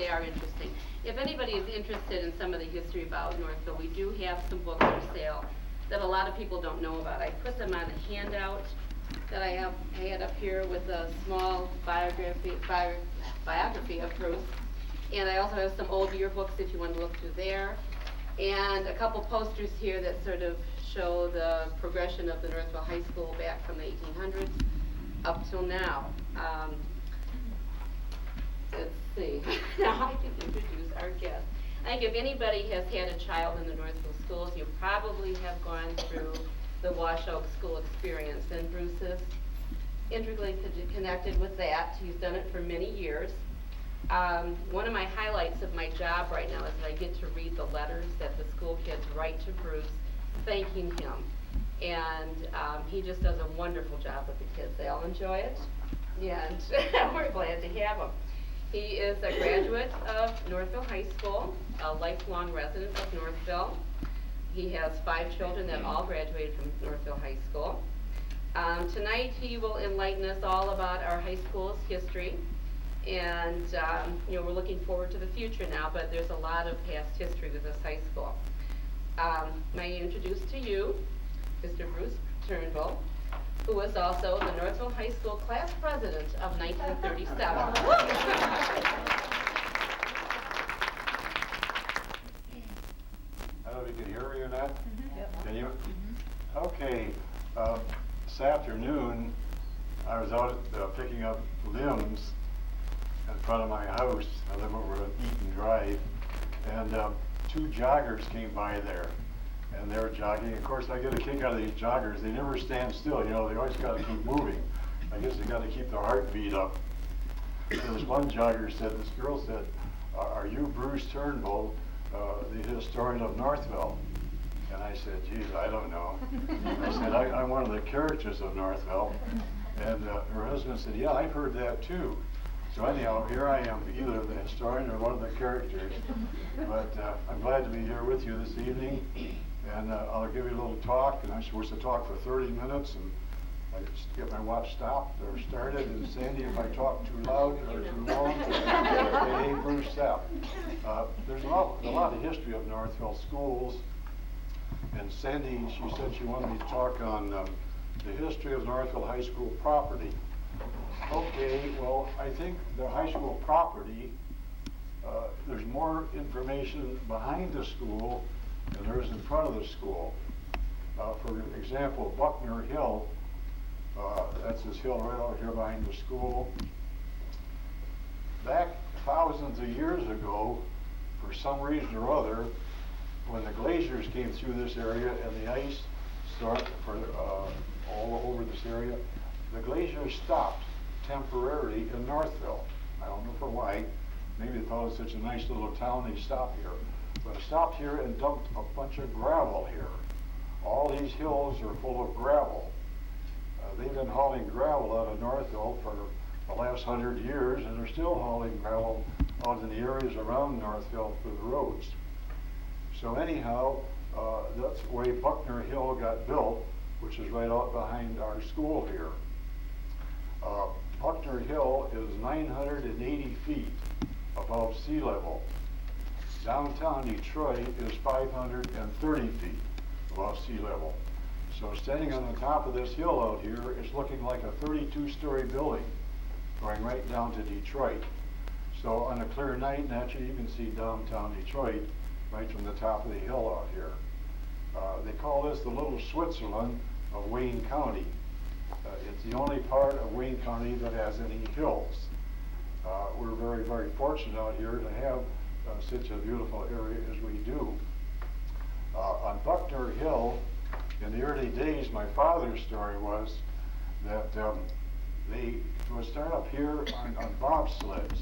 they are interesting. If anybody is interested in some of the history about Northville, we do have some books for sale that a lot of people don't know about. I put them on a handout that I had up here with a small biography of Bruce. And I also have some old yearbooks if you want to look through there. And a couple posters here that sort of show the progression of the Northville High School back from the 1800s up till now. Let's see. Now I can introduce our guest. I think if anybody has had a child in the Northville schools, you probably have gone through the Wash Oak School experience, and Bruce is integrally connected with that. He's done it for many years. One of my highlights of my job right now is that I get to read the letters that the school kids write to Bruce thanking him. And he just does a wonderful job with the kids. They all enjoy it, and we're glad to have him. He is a graduate of Northville High School, a lifelong resident of Northville. He has 5 children that all graduated from Northville High School. Tonight he will enlighten us all about our high school's history. And we're looking forward to the future now, but there's a lot of past history with this high school. May I introduce to you Mr. Bruce Turnbull, who was also the Northville High School class president of 1937. I don't know if you can hear me or not. Mm-hmm. Yep. Can you? Mm-hmm. Okay. This afternoon, I was out picking up limbs in front of my house. I live over at Eaton Drive, and 2 joggers came by there, and they were jogging. Of course, I get a kick out of these joggers. They never stand still. They always got to keep moving. I guess they got to keep their heartbeat up. And this one jogger said, this girl said, "Are you Bruce Turnbull, the historian of Northville?" And I said, "Geez, I don't know." I said, I'm one of the characters of Northville. And her husband said, "Yeah, I've heard that too." So anyhow, here I am, either the historian or one of the characters. But I'm glad to be here with you this evening. And I'll give you a little talk. And I'm supposed to talk for 30 minutes. And I just get my watch stopped or started. And Sandy, if I talk too loud or too long, hey, Bruce, stop. There's a lot of history of Northville schools. And Sandy, she said she wanted me to talk on the history of Northville High School property. Okay, well, I think the high school property, there's more information behind the school than there is in front of the school. For example, Buckner Hill, that's this hill right out here behind the school. Back thousands of years ago, for some reason or other, when the glaciers came through this area and the ice started all over this area, the glaciers stopped temporarily in Northville. I don't know for why. Maybe they thought it was such a nice little town, they stopped here. But it stopped here and dumped a bunch of gravel here. All these hills are full of gravel. They've been hauling gravel out of Northville for the last 100 years, and they're still hauling gravel out in the areas around Northville for the roads. So anyhow, that's the way Buckner Hill got built, which is right out behind our school here. Buckner Hill is 980 feet above sea level. Downtown Detroit is 530 feet above sea level. So standing on the top of this hill out here, it's looking like a 32-story building going right down to Detroit. So on a clear night, naturally, you can see downtown Detroit right from the top of the hill out here. They call this the Little Switzerland of Wayne County. It's the only part of Wayne County that has any hills. We're very, very fortunate out here to have such a beautiful area as we do. On Buckner Hill, in the early days, my father's story was that they would start up here on bobsleds.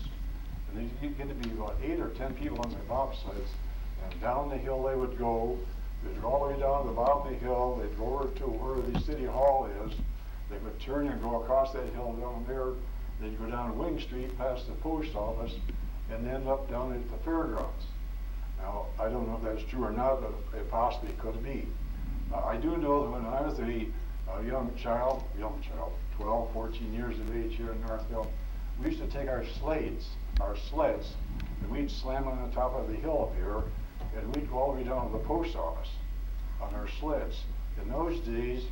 And they'd get to be about 8 or 10 people on the bobsleds. And down the hill they would go. They'd go all the way down to the bottom of the hill. They'd go over to where the city hall is. They would turn and go across that hill down there. They'd go down Wing Street past the post office and end up down at the fairgrounds. Now, I don't know if that's true or not, but it possibly could be. I do know that when I was a young child, 12, 14 years of age here in Northville, we used to take our sleds, and we'd slam on the top of the hill up here, and we'd go all the way down to the post office on our sleds. In those days,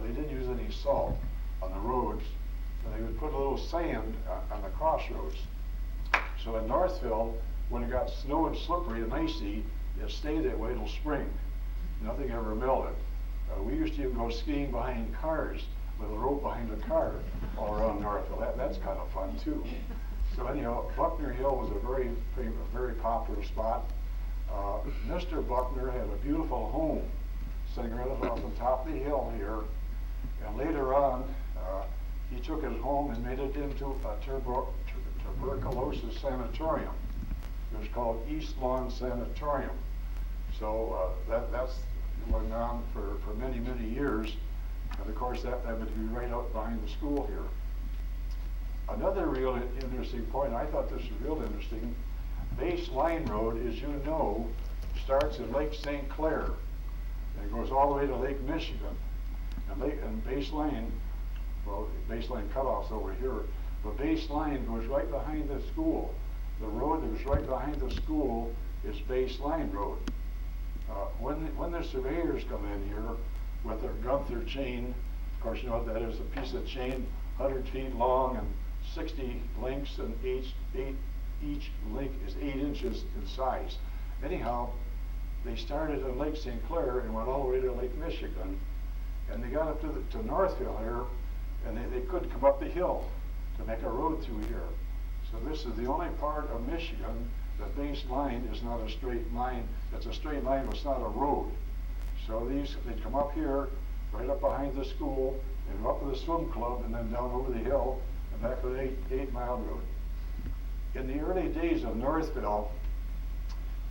they didn't use any salt on the roads, and they would put a little sand on the crossroads. So in Northville, when it got snow and slippery and icy, it stayed that way till spring. Nothing ever melted. We used to even go skiing behind cars with a rope behind the car all around Northville. That's kind of fun too. So anyhow, Buckner Hill was a very popular spot. Mr. Buckner had a beautiful home sitting right up on the top of the hill here, and later on he took his home and made it into a tuberculosis sanatorium. It was called East Lawn Sanatorium. So that's went on for many years, and of course that would be right out behind the school here. Another real interesting point, I thought this was real interesting, Base Line Road, as you know, starts in Lake St. Clair and it goes all the way to Lake Michigan. And Base Line, well, Base Line cutoff's over here, but Base Line goes right behind the school. The road that was right behind the school is Base Line Road. When the surveyors come in here with their Gunther chain, of course you know what that is, a piece of chain 100 feet long and 60 links, and each link is 8 inches in size. Anyhow, they started in Lake St. Clair and went all the way to Lake Michigan, and they got up to Northville here, and they couldn't come up the hill to make a road through here. So this is the only part of Michigan that Base Line is not a straight line. It's a straight line, but it's not a road. So they'd come up here, right up behind the school, and up to the swim club, and then down over the hill, and back to the 8 Mile Road. In the early days of Northville,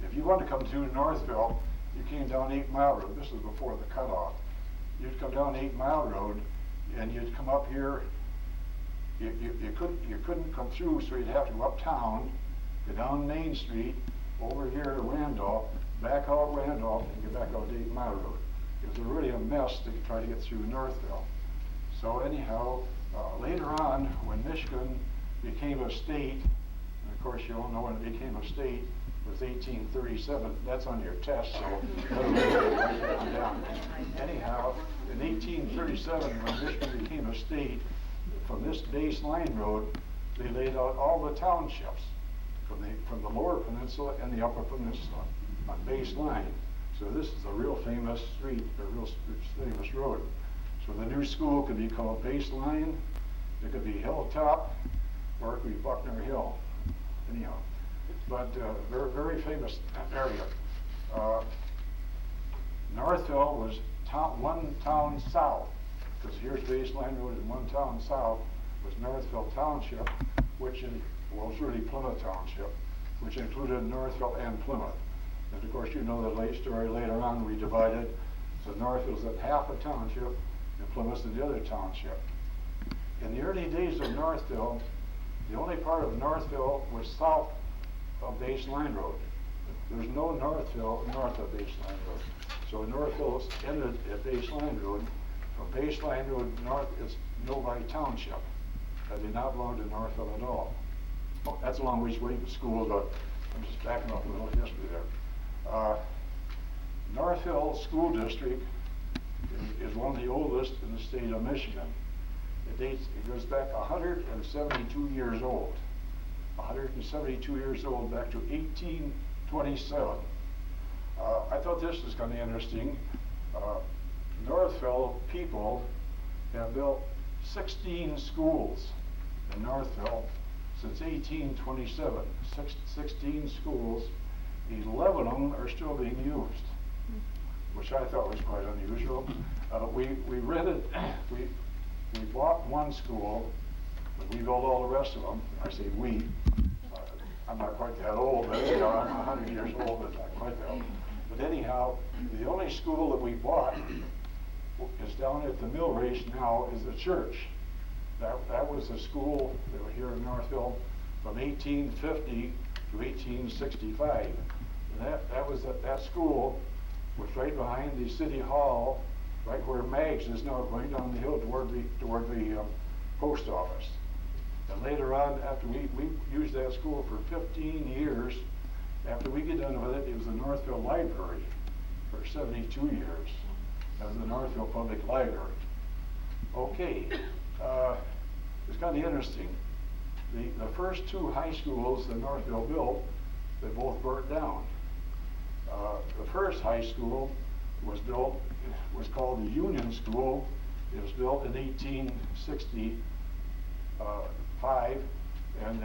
if you wanted to come to Northville, you came down 8 Mile Road. This was before the cutoff. You'd come down 8 Mile Road, and you'd come up here. You couldn't come through, so you'd have to go uptown, go down Main Street, over here to Randolph, back out Randolph, and get back out to 8 Mile Road. It was really a mess to try to get through Northville. So anyhow, later on, when Michigan became a state, and of course you all know when it became a state, it was 1837. That's on your test, so write that down. Anyhow, in 1837, when Michigan became a state, from this Base Line Road, they laid out all the townships from the lower peninsula and the upper peninsula on Base Line. So this is a real famous street, a real famous road. So the new school could be called Base Line, it could be Hilltop, or it could be Buckner Hill. Anyhow, but very famous area. Northville was one town south, because here's Base Line Road, and one town south was Northville Township, which was really Plymouth Township, which included Northville and Plymouth. And of course you know the late story later on we divided, so Northville's at half a township and Plymouth's in the other township. In the early days of Northville, the only part of Northville was south of Base Line Road. There's no Northville north of Base Line Road. So Northville ended at Base Line Road. From Base Line Road north is Novi Township. That did not belong to Northville at all. Oh, that's a long ways away from school, but I'm just backing up a little history there. Northville School District is one of the oldest in the state of Michigan. It goes back 172 years old. 172 years old, back to 1827. I thought this was kind of interesting. Northville people have built 16 schools in Northville since 1827. 16 schools, 11 of them are still being used, which I thought was quite unusual. We bought one school, but we built all the rest of them. I say we. I'm not quite that old, but you know, I'm 100 years old, but not quite that old. But anyhow, the only school that we bought is down at the mill race now is the church. That was the school that was here in Northville from 1850 to 1865. And that school was right behind the city hall, right where Maggs is now, going down the hill toward the post office. And later on, after we used that school for 15 years, after we get done with it, it was the Northville Library for 72 years. That was the Northville Public Library. Okay, it's kind of interesting. The first two high schools that Northville built, they both burnt down. The first high school was called the Union School. It was built in 1865, and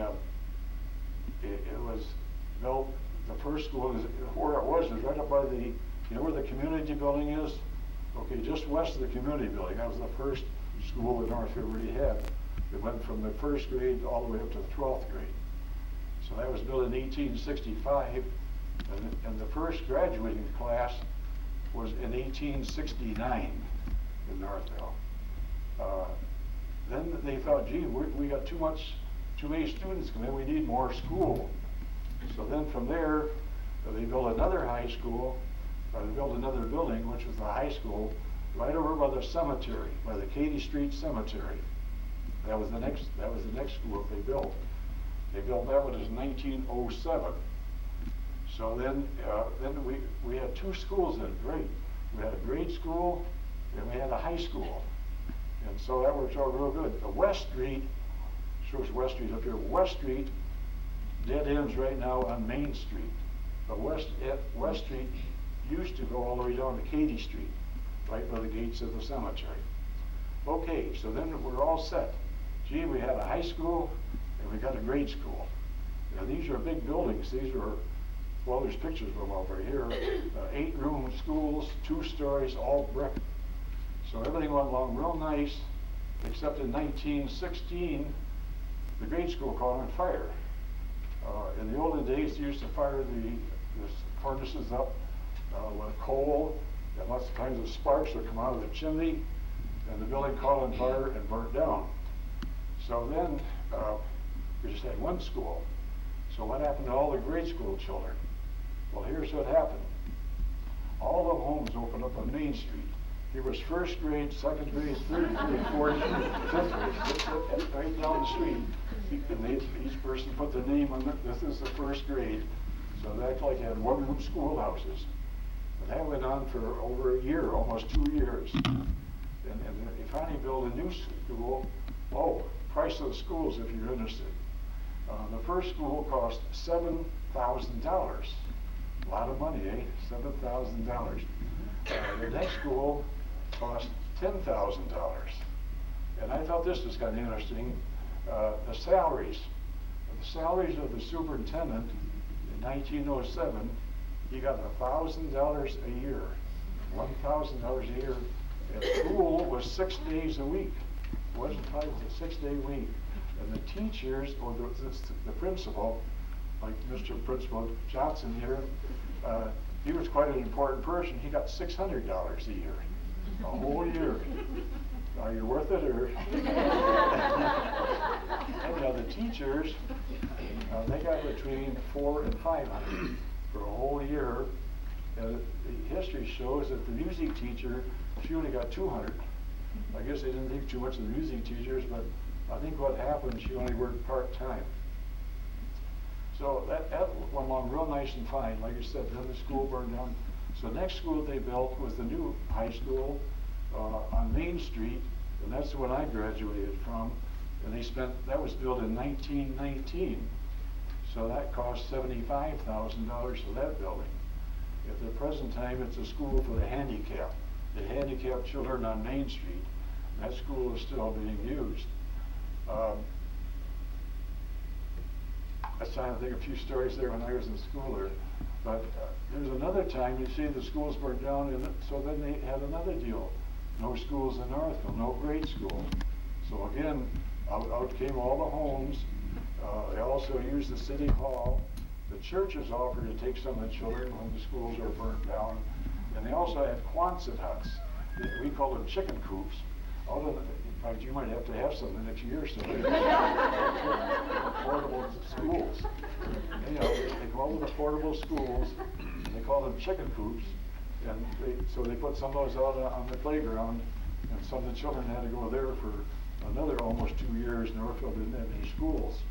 it was built. The first school where it was right up by the, you know where the community building is? Okay, just west of the community building. That was the first school that Northville really had. It went from the first grade all the way up to the 12th grade. So that was built in 1865, and the first graduating class was in 1869 in Northville. Then they thought, gee, we got too many students coming in, we need more school. So then from there, they built another high school, they built another building, which was the high school, right over by the cemetery, by the Katy Street Cemetery. That was the next school they built. They built that one in 1907. So then we had two schools in grade. We had a grade school and we had a high school. And so that worked out real good. The West Street, shows West Street up here. West Street dead ends right now on Main Street. But West Street used to go all the way down to Katy Street, right by the gates of the cemetery. Okay, so then we're all set. Gee, we had a high school and we got a grade school. Now these are big buildings. These are, well, there's pictures of them over here. 8-room schools, 2 stories, all brick. So everything went along real nice, except in 1916, the grade school caught on fire. In the olden days, they used to fire the furnaces up with coal, and lots of kinds of sparks would come out of the chimney, and the building caught on fire and burnt down. So then we just had one school. So what happened to all the grade school children? Well, here's what happened. All the homes opened up on Main Street. Here was first grade, second grade, third grade, fourth grade, fifth grade, right down the street. And each person put their name on it. This is the first grade. So they act like they had one-room schoolhouses. And that went on for over a year, almost 2 years. And they finally built a new school. Oh, price of the schools if you're interested. The first school cost $7,000. A lot of money, eh? $7,000. The next school cost $10,000. And I thought this was kind of interesting. The salaries of the superintendent in 1907, he got $1,000 a year. $1,000 a year. And school was 6 days a week. It wasn't 5, it was a 6-day week. And the teachers, or the principal, like Mr. Principal Johnson here, he was quite an important person. He got $600 a year, a whole year. Are you worth it, or? Anyhow, the teachers, they got between $400 and $500 for a whole year. And the history shows that the music teacher, she only got $200. I guess they didn't think too much of the music teachers, but I think what happened, she only worked part-time. So that went along real nice and fine. Like I said, then the school burned down. So the next school they built was the new high school on Main Street, and that's the one I graduated from. And that was built in 1919. So that cost $75,000 for that building. At the present time, it's a school for the handicapped children on Main Street. That school is still being used. I was trying to think of a few stories there when I was in school there. But there's another time, you see, the schools burned down, and so then they had another deal. No schools in Northville, no grade school. So again, out came all the homes. They also used the city hall. The churches offered to take some of the children when the schools were burnt down. And they also had Quonset huts. We call them chicken coops. In fact, you might have to have some the next year or so. Portable schools. Anyhow, they call them the portable schools. They call them chicken coops. And so they put some of those out on the playground, and some of the children had to go there for another almost 2 years, Northville didn't have any schools.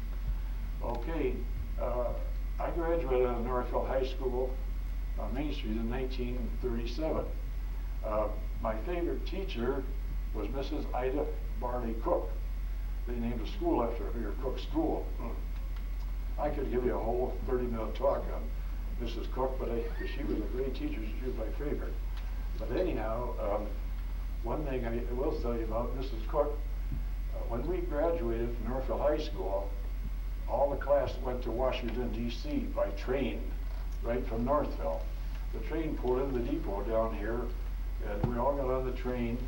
Okay, I graduated out of Northville High School on Main Street in 1937. My favorite teacher was Mrs. Ida Barley Cook. They named a school after her, Cook School. I could give you a whole 30-minute talk on Mrs. Cook, but she was a great teacher. She was my favorite. But anyhow, one thing I will tell you about Mrs. Cook, when we graduated from Northville High School, all the class went to Washington, D.C. by train, right from Northville. The train pulled into the depot down here, and we all got on the train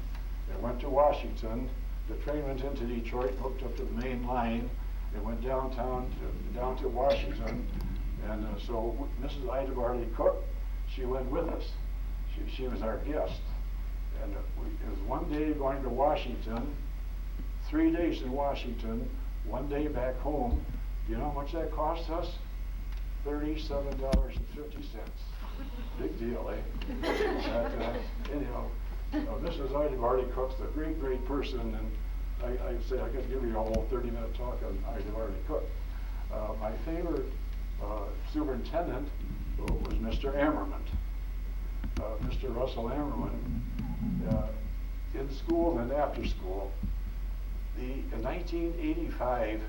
and went to Washington. The train went into Detroit, hooked up to the main line, and went down to Washington. And so Mrs. Ida Barley Cook, she went with us. She was our guest. And it was one day going to Washington, 3 days in Washington, 1 day back home. Do you know how much that cost us? $37.50. Big deal, eh? But, anyhow, Mrs. Ida Barley Cook's a great, great person, and I say I could give you a whole 30-minute talk on Ida Barley Cook. My favorite superintendent was Mr. Ammerman. Mr. Russell Ammerman, in school and after school. In 1985,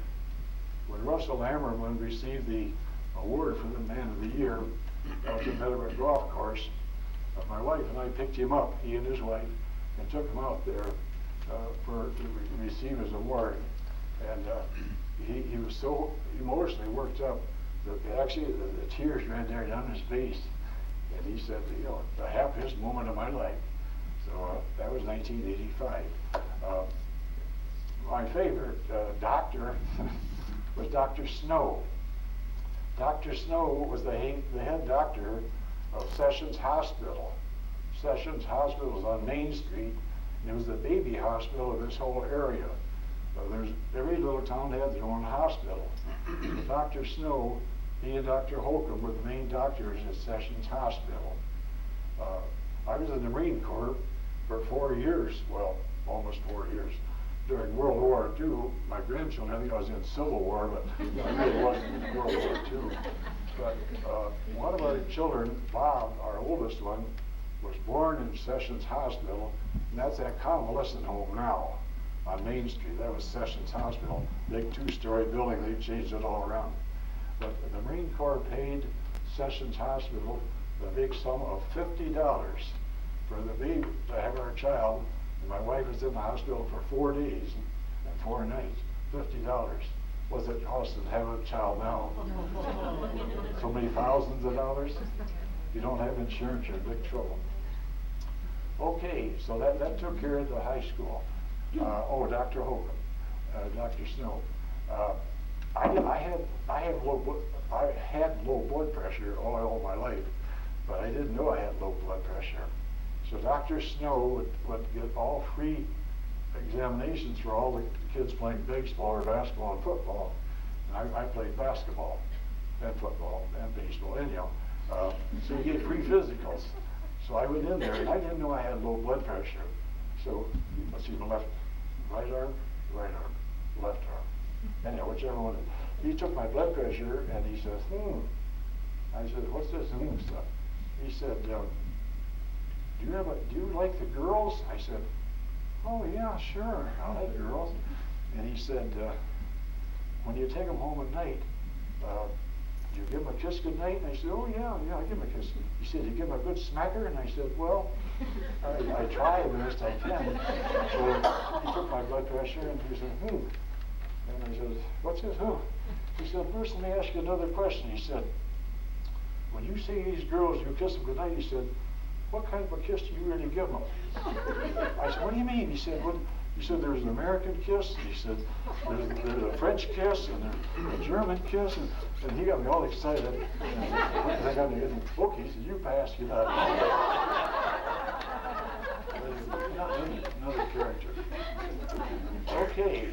when Russell Ammerman received the award for the Man of the Year out at the Meadowbrook Golf Course, my wife and I picked him up, he and his wife, and took him out there to receive his award. And he was so emotionally worked up that actually the tears ran there down his face. And he said, you know, the happiest moment of my life. So that was 1985. My favorite doctor was Dr. Snow. Dr. Snow was the head doctor of Sessions Hospital. Sessions Hospital was on Main Street, and it was the baby hospital of this whole area. Every little town had their own hospital. Dr. Snow, he and Dr. Holcomb were the main doctors at Sessions Hospital. I was in the Marine Corps for 4 years, well, almost 4 years. During World War II, my grandchildren, I think I was in Civil War, but I really wasn't in World War II. But one of our children, Bob, our oldest one, was born in Sessions Hospital, and that's that convalescent home now on Main Street. That was Sessions Hospital, big 2-story building. They changed it all around. But the Marine Corps paid Sessions Hospital the big sum of $50 for the baby, to have our child. And my wife was in the hospital for 4 days and 4 nights. $50. What's it cost to have a child now? So many thousands of dollars. If you don't have insurance, you're in big trouble. Okay, so that took care of the high school. Dr. Holcomb, Dr. Snow. I had low blood pressure all my life, but I didn't know I had low blood pressure. So Dr. Snow would get all free examinations for all the kids playing baseball or basketball and football. And I played basketball and football and baseball anyhow. So you get free physicals. So I went in there, and I didn't know I had low blood pressure. So let's see, right arm, left arm. Anyhow, whichever one. He took my blood pressure and he says, I said, what's this stuff? He said, do you like the girls? I said, oh yeah, sure, I like girls. And he said, when you take them home at night, do you give them a kiss goodnight? And I said, oh yeah, I give them a kiss. He said, you give them a good smacker? And I said, well, I try the best I can. So he took my blood pressure and he said, And I said, what's this, He said, first let me ask you another question. He said, when you see these girls, you kiss them goodnight, he said, what kind of a kiss do you really give them? I said, what do you mean? He said, there's an American kiss, and he said, there's a French kiss, and there's a German kiss, and he got me all excited. And I got me in the book, he said, you pass, you know. Another character. Okay,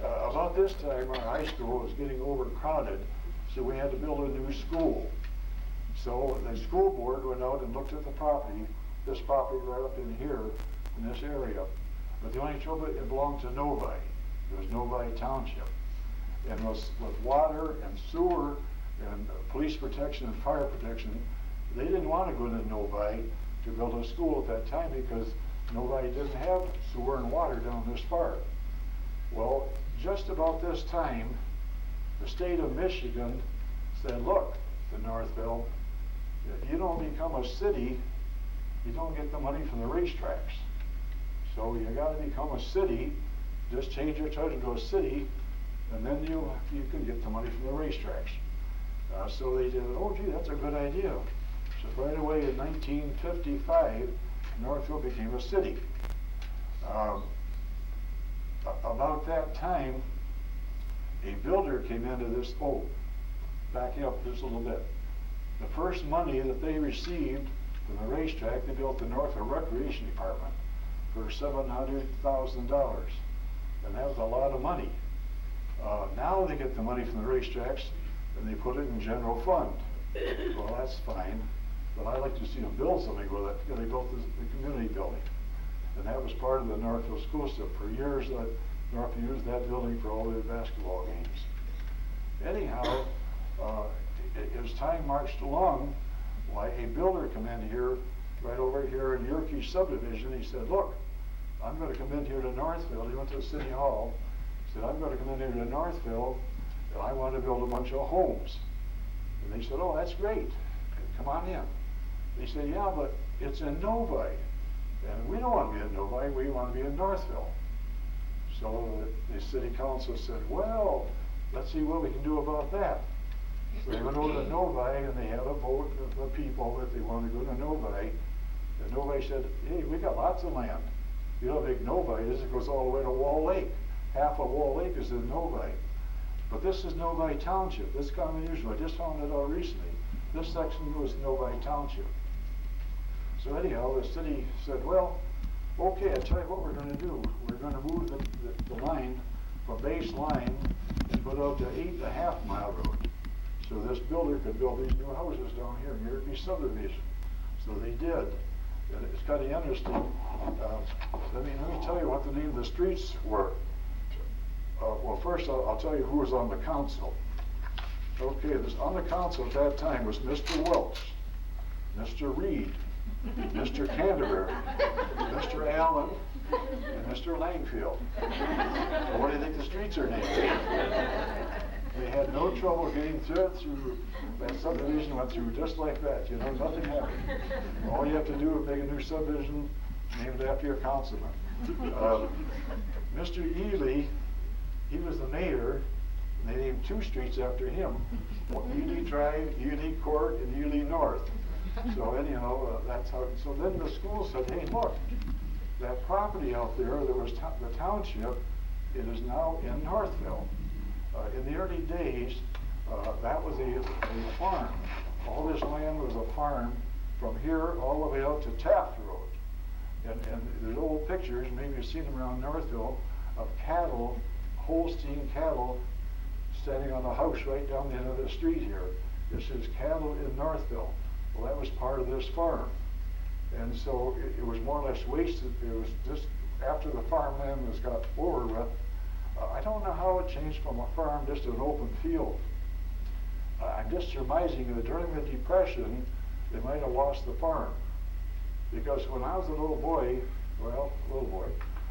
about this time, our high school was getting overcrowded, so we had to build a new school. So the school board went out and looked at the property, this property right up in here, in this area. But the only trouble, it belonged to Novi. It was Novi Township. And with water and sewer and police protection and fire protection, they didn't want to go to Novi to build a school at that time because Novi didn't have sewer and water down this far. Well, just about this time, the state of Michigan said, look, to Northville, if you don't become a city, you don't get the money from the racetracks. So you got to become a city, just change your title to a city, and then you can get the money from the racetracks. So they did, oh gee, that's a good idea. So right away in 1955, Northville became a city. About that time, a builder came into this, backing up just a little bit. The first money that they received from the racetrack, they built the Northville Recreation Department for $700,000. And that was a lot of money. Now they get the money from the racetracks and they put it in general fund. Well, that's fine, but I like to see them build something with it. They built the community building. And that was part of the Northville School System. For years, Northville used that building for all their basketball games. Anyhow, as time marched along, a builder come in here, right over here in Yerke subdivision. He said, look, I'm going to come in here to Northville. He went to City Hall. He said, I'm going to come in here to Northville, and I want to build a bunch of homes. And they said, oh, that's great. Come on in. They said, yeah, but it's in Novi. And we don't want to be in Novi, we want to be in Northville. So the city council said, well, let's see what we can do about that. So they went over to Novi and they had a vote of the people that they wanted to go to Novi. And Novi said, hey, we got lots of land. You know how big Novi is? It goes all the way to Wall Lake. Half of Wall Lake is in Novi. But this is Novi Township. This is kind of unusual. I just found it out recently. This section was Novi Township. So anyhow, the city said, well, okay, I'll tell you what we're going to do. We're going to move the line from base line and put out to 8.5 mile road. So this builder could build these new houses down here in Yerke subdivision. So they did. And it's kind of interesting. Let me tell you what the name of the streets were. Well, first I'll tell you who was on the council. Okay, on the council at that time was Mr. Welch, Mr. Reed, Mr. Canterbury, Mr. Allen, and Mr. Langfield. So what do you think the streets are named? They had no trouble getting through that subdivision, went through just like that, nothing happened. All you have to do is make a new subdivision named after your councilman. Mr. Ely, he was the mayor, and they named 2 streets after him. Ely Drive, Ely Court, and Ely North. So anyhow, that's how. So then the school said, hey, look, that property out there that was the township, it is now in Northville. In the early days, that was a farm. All this land was a farm from here all the way out to Taft Road. And there's old pictures, maybe you've seen them around Northville, of cattle, Holstein cattle, standing on a house right down the end of the street here. This is cattle in Northville. Well, that was part of this farm. And so it was more or less wasted. It was just after the farmland was got over with. I don't know how it changed from a farm just to an open field. I'm just surmising that during the Depression, they might have lost the farm. Because when I was a little boy,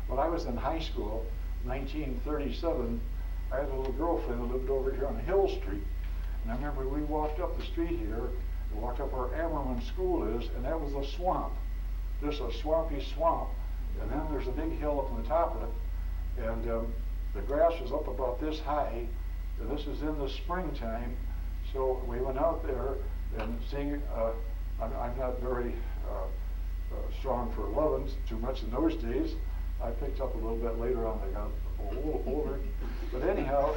when I was in high school, 1937, I had a little girlfriend that lived over here on Hill Street. And I remember we walked up the street here, we walked up where Ammerman School is, and that was a swamp. Just a swampy swamp. And then there's a big hill up on the top of it. And the grass was up about this high, and this is in the springtime. So we went out there and seeing, I'm not very strong for 11s too much in those days. I picked up a little bit later on, I got a little older. But anyhow,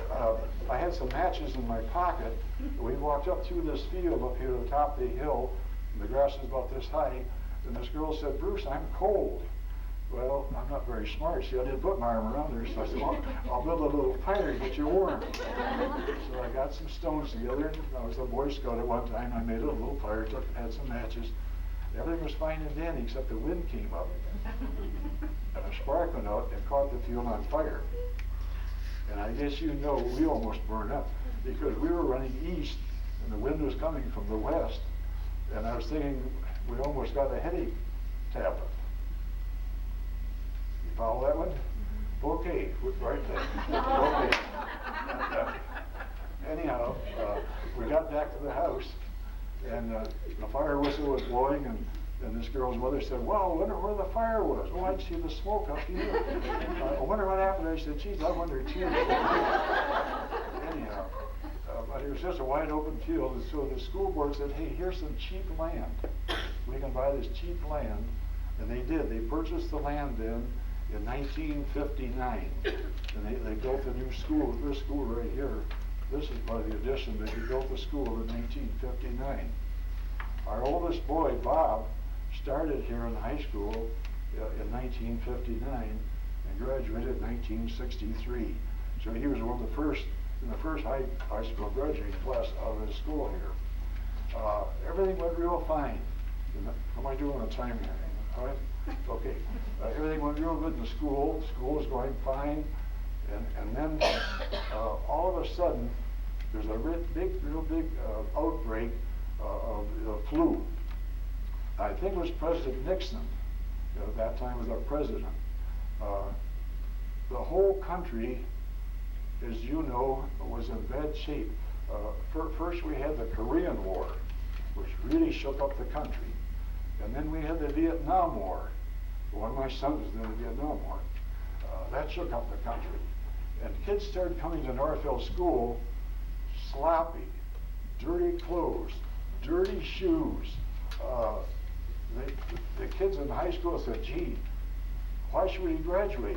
I had some matches in my pocket. We walked up through this field up here to the top of the hill, and the grass is about this high, and this girl said, Bruce, I'm cold. Well, I'm not very smart. See, I didn't put my arm around her, so I said, well, I'll build a little fire to get you warm. So I got some stones together, and I was a Boy Scout at one time. I made a little fire, had some matches. Everything was fine and dandy except the wind came up and a spark went out and caught the field on fire. And I guess you know we almost burned up because we were running east and the wind was coming from the west. And I was thinking we almost got a headache tablet. You follow that one? Okay, right there. Okay. Anyhow, we got back to the house and the fire whistle was blowing and this girl's mother said, well, I wonder where the fire was. Oh, I see the smoke up here. I wonder what happened. I said, geez, I wonder too. Anyhow, but it was just a wide open field, and so the school board said, hey, here's some cheap land. We can buy this cheap land, and they did. They purchased the land then in 1959, and they built a new school. This school right here, this is part of the addition, but they built the school in 1959. Our oldest boy, Bob, started here in high school in 1959 and graduated in 1963. So he was one of the first, in the first high school graduating class out of the school here. Everything went real fine. How am I doing on time here? All right? Okay. Everything went real good in the school. School was going fine. And then all of a sudden, there's a real big outbreak of the flu. I think it was President Nixon, at that time was our president. The whole country, as you know, was in bad shape. First we had the Korean War, which really shook up the country. And then we had the Vietnam War. One of my sons was in the Vietnam War. That shook up the country. And kids started coming to Northville School sloppy, dirty clothes, dirty shoes. The kids in high school said, gee, why should we graduate?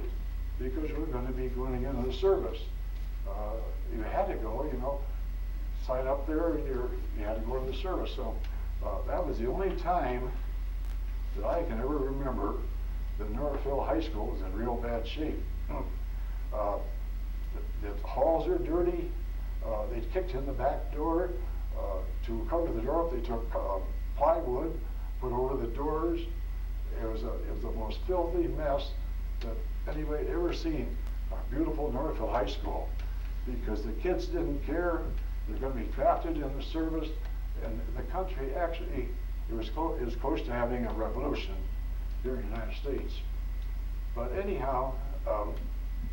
Because we're going to be going into the service. You had to go, you know, sign up there and you had to go to the service. So that was the only time that I can ever remember that Northville High School was in real bad shape. The halls are dirty. They kicked in the back door. To cover the door up, they took plywood, put over the doors. It was the most filthy mess that anybody had ever seen. A beautiful Northville High School, because the kids didn't care. They're going to be drafted in the service, and the country actually, it was close to having a revolution here in the United States. But anyhow,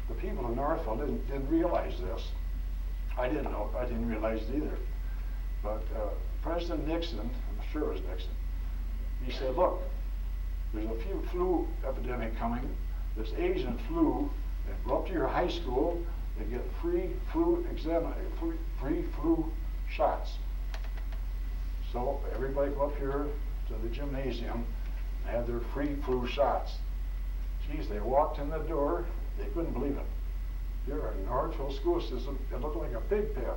the people in Northville didn't realize this. I didn't know. I didn't realize it either. But President Nixon, I'm sure it was Nixon, he said, look, there's a few flu epidemic coming, this Asian flu, and go up to your high school and get free flu shots. So everybody go up here to the gymnasium and had their free flu shots. Geez, they walked in the door, they couldn't believe it. Here in Northville school system, it looked like a pig pen.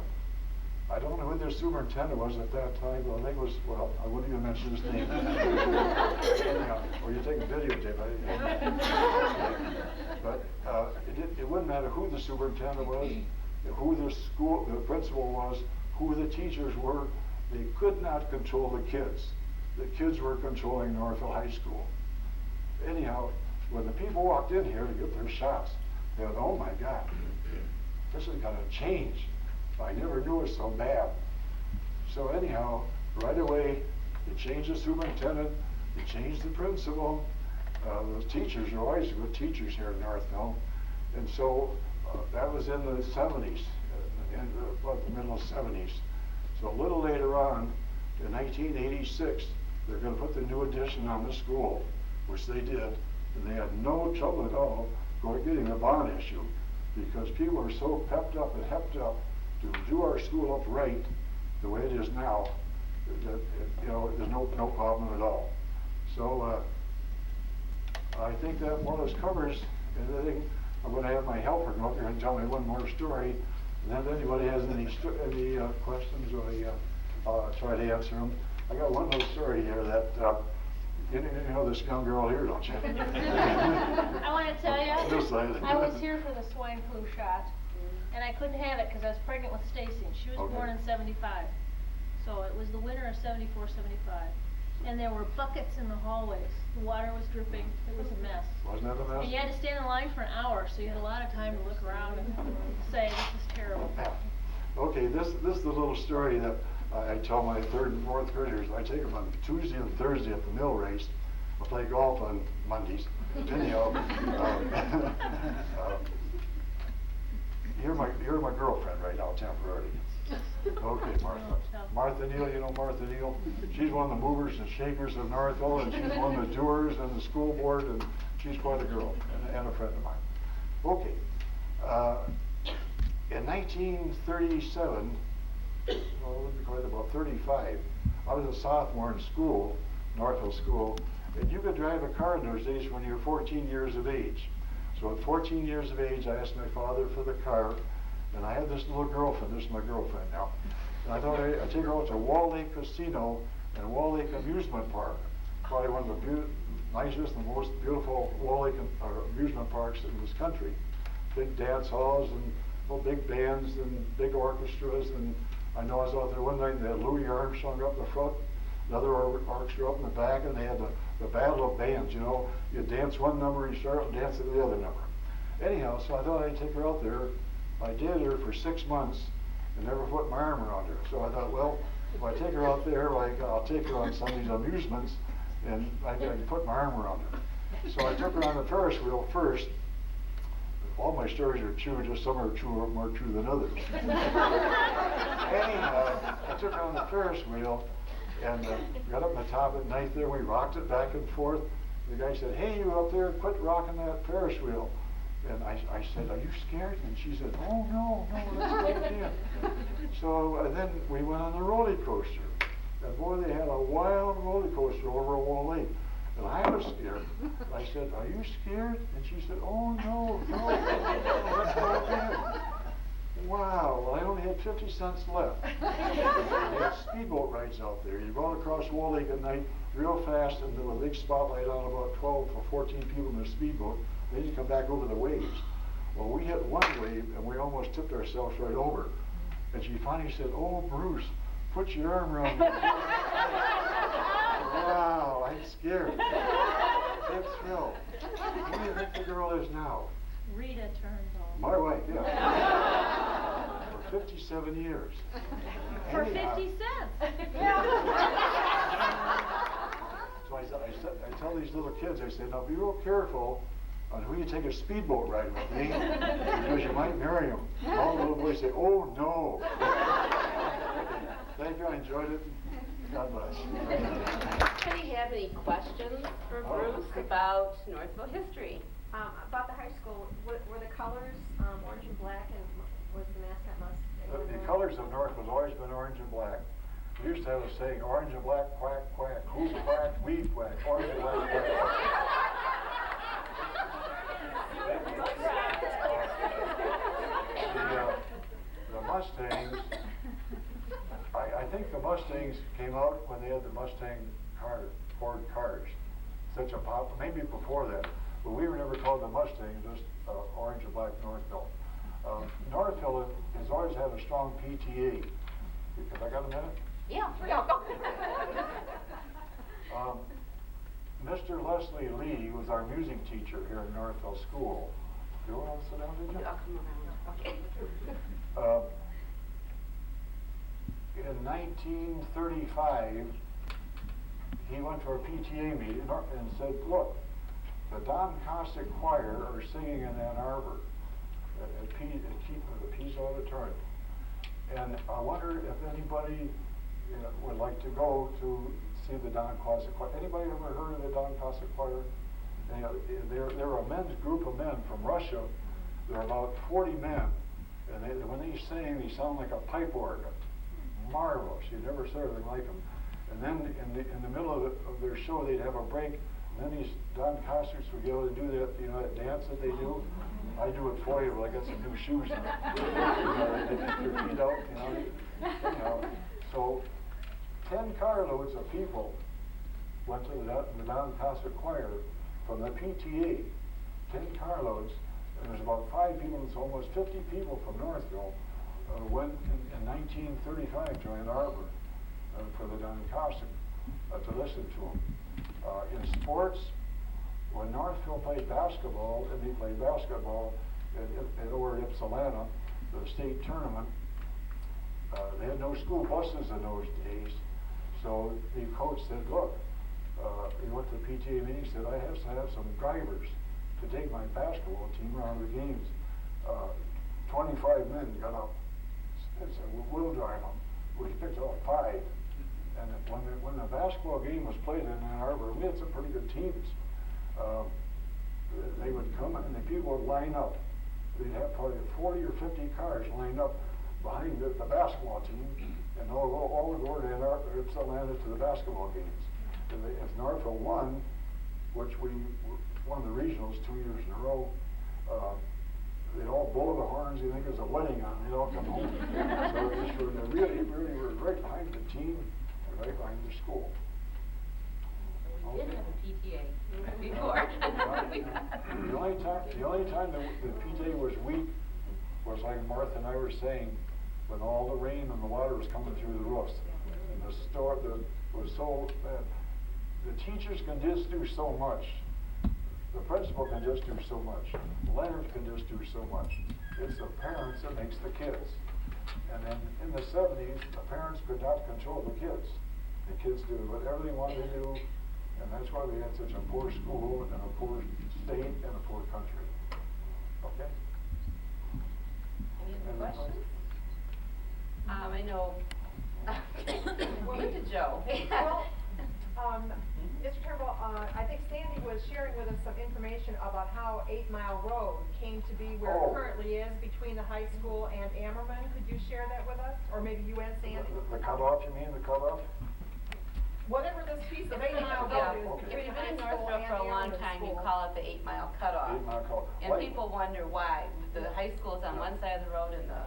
I don't know who their superintendent was at that time, but I think it was, well, I wouldn't even mention his name. Anyhow, or you take a videotape. But it wouldn't matter who the superintendent was, who the principal was, who the teachers were. They could not control the kids. The kids were controlling Northville High School. Anyhow, when the people walked in here to get their shots, they thought, oh my God, this is going to change. I never knew it was so bad. So anyhow, right away, they changed the superintendent, they changed the principal. The teachers are always good teachers here in Northville. And so that was in the 70s, about the middle of the 70s. So a little later on, in 1986, they're going to put the new addition on the school, which they did. And they had no trouble at all getting a bond issue, because people are so pepped up and hepped up to do our school up right the way it is now, that you know, there's no problem at all. So I think that more or less covers everything. I'm going to have my helper go up here and tell me one more story, and then if anybody has any questions, I'll try to answer them. I got one little story here that you know this young girl here, don't you? I want to tell you, This lady. I was here for the swine flu shot, and I couldn't have it because I was pregnant with Stacy, and she was Okay. born in '75. So it was the winter of '74, '75. and there were buckets in the hallways. The water was dripping. It was a mess. Wasn't that a mess? And you had to stand in line for an hour, so you had a lot of time to look around and say, this is terrible. Yeah. Okay, this is the little story that I tell my third and fourth graders. I take them on Tuesday and Thursday at the mill race. I play golf on Mondays. Anyhow, you're my girlfriend right now, temporarily. Okay, Martha. Martha Neal, you know Martha Neal? She's one of the movers and shakers of Northville, and she's one of the doers on the school board, and she's quite a girl and a friend of mine. Okay. In 1937, well, let me call it about 35, I was a sophomore in school, Northville School, and you could drive a car in those days when you were 14 years of age. So at 14 years of age, I asked my father for the car, and I had this little girlfriend. This is my girlfriend now. And I thought I'd take her out to Wall Lake Casino and Wall Lake Amusement Park. Probably one of the nicest and most beautiful Wall Lake amusement parks in this country. Big dance halls and big bands and big orchestras. And I know I was out there one night and they had Louis Armstrong up in the front, another orchestra up in the back, and they had the battle of bands, you know. You dance one number, you start dancing the other number. Anyhow, so I thought I'd take her out there. I did her for 6 months and never put my arm around her. So I thought, well, if I take her out there, like I'll take her on some of these amusements and I can put my arm around her. So I took her on the Ferris wheel first. All my stories are true, just some are true or more true than others. Anyhow, I took her on the Ferris wheel and got up on the top at night there. We rocked it back and forth. The guy said, "Hey, you up there, quit rocking that Ferris wheel." And I said, "Are you scared?" And she said, "Oh, no, let's go again." So then we went on the roller coaster. And boy, they had a wild roller coaster over at Wall Lake. And I was scared. I said, "Are you scared?" And she said, "Oh, no, let's go again." Wow, well, I only had 50 cents left. They had speedboat rides out there. You run across Wall Lake at night real fast and there was a big spotlight on about 12 or 14 people in the speedboat. Then you come back over the waves. Well, we hit one wave and we almost tipped ourselves right over. And she finally said, "Oh, Bruce, put your arm around me." Wow, I'm scared. Big thrill. Who do you think the girl is now? Rita Turnbull. My wife, yeah. For 57 years. For Anyhow, 50 cents. So I tell these little kids, I say, now be real careful on who you take a speedboat ride with me, because you might marry him. All the little boys say, "Oh, no." Thank you, I enjoyed it. God bless. Anybody have any questions for Bruce about Northville history? About the high school, were the colors orange and black, and was the mascot Mustang? The colors of North has always been orange and black. We used to have a saying, "Orange and black, quack, quack. Who quacked? We quack. Orange and black, quack." The Mustangs, I think the Mustangs came out when they had the Mustang Ford cars. Such a pop, maybe before that, but we were never called the Mustang, just orange and black Northville. Northville has always had a strong PTA. Have I got a minute? Yeah. Mr. Leslie Lee was our music teacher here in Northville School. You want to sit down, did you? I'll come around. Okay. In 1935, he went to our PTA meeting and said, "Look, the Don Costa Choir are singing in Ann Arbor at the Peace Auditorium. And I wonder if anybody would like to go to see the Don Costa Choir." Anybody ever heard of the Don Costa Choir? They're a men's group of men from Russia. There are about 40 men. And when they sing, they sound like a pipe organ. Marvelous. You've never heard anything like them. And then in the middle of their show, they'd have a break. And then these Don Costers would go and do that dance that they do. I do it for you, but I got some new shoes on. They take their feet out, So 10 carloads of people went to the Don Costa Choir from the PTA. 10 carloads, and there's about 5 people, and it's almost 50 people from Northville went in 1935 to Ann Arbor for the Don Costa. to listen to them. In sports, when Northville played basketball, and they played basketball at over at Ypsilanti, the state tournament, they had no school buses in those days, so the coach said, look, he went to the PTA meeting, said, I have to have some drivers to take my basketball team around the games. 25 men got up and said, we'll drive them. We picked out 5. And when the basketball game was played in Ann Arbor, we had some pretty good teams. They would come and the people would line up. They'd have probably 40 or 50 cars lined up behind the basketball team, and all would go to Ann Arbor, Ypsilanti to the basketball games. And if Northville won, which we won the regionals 2 years in a row, they'd all blow the horns. You think there's a wedding on. They'd all come home. So they really were right behind the team and right behind the school. We did have a PTA before. The only time the PTA was weak was like Martha and I were saying, when all the rain and the water was coming through the roofs. And the store was so bad. The teachers can just do so much. The principal can just do so much. Leonard can just do so much. It's the parents that makes the kids. And then in the 70s, the parents could not control the kids. The kids did whatever they wanted to do, and that's why we had such a poor school and a poor state and a poor country. Okay? Any other questions? I know. We'll get to Joe. Well, Mr. Turnbull, I think Sandy was sharing with us some information about how 8 Mile Road came to be where it currently is between the high school and Ammerman. Could you share that with us? Or maybe you and Sandy? The cutoff, you mean, the cutoff? Whatever this piece of 8 Mile Yeah, Road is if between you've the high been in school Northville and for a long Ammerman time, you School. call it the 8 Mile Cutoff. 8 Mile cutoff. And people wonder why. The high school's on one side of the road and the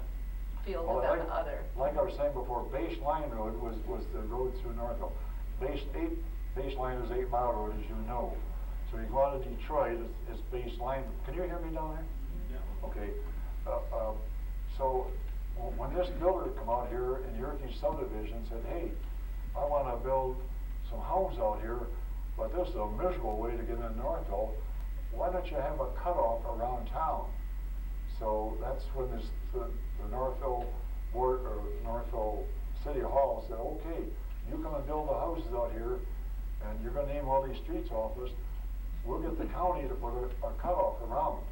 field is on the other. Like I was saying before, Base Line Road was the road through Northville. Base Line is 8 Mile Road, as you know. So you go out of Detroit, it's Base Line. Can you hear me down there? Yeah. Okay. So when this builder come out here in Yerke subdivision said, hey, I want to build some homes out here, but this is a miserable way to get in Northville. Why don't you have a cutoff around town? So that's when the Northville board or Northville City Hall said, okay, you come and build the houses out here, and you're going to name all these streets off us. We'll get the county to put a cutoff around.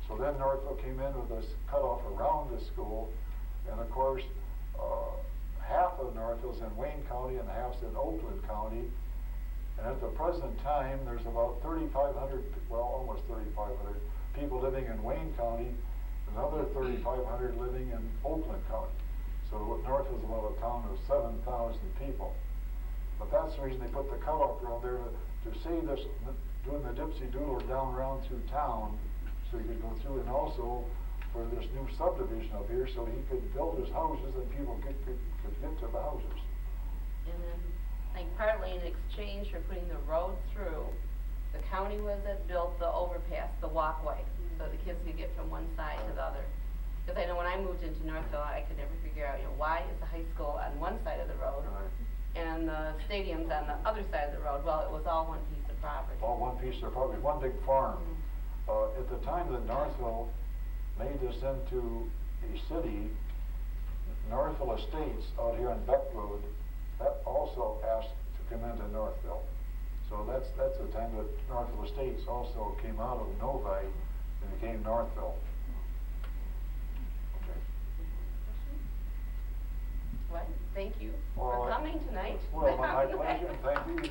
So then Northville came in with this cutoff around the school, and of course, half of Northville's in Wayne County and half's in Oakland County. And at the present time, there's about 3,500, well, almost 3,500 people living in Wayne County, another 3,500 living in Oakland County. So Northville's about a town of 7,000 people. But that's the reason they put the cutoff around there to save this, doing the Dipsy Doodle down around through town, so he could go through, and also for this new subdivision up here, so he could build his houses and people could get to the houses. And then, like partly in exchange for putting the road through, the county was that built the overpass, the walkway, so the kids could get from one side to the other. Because I know when I moved into Northville, I could never figure out, why is the high school on one side of the road and the stadium's on the other side of the road? Well, it was all one piece of property. All one piece of property, one big farm. At the time that Northville made this into a city, Northville Estates out here on Beck Road, that also asked to come into Northville. So that's the time that Northville Estates also came out of Novi and became Northville. Okay. Well, thank you Well, for coming tonight. Well, my pleasure, and thank you.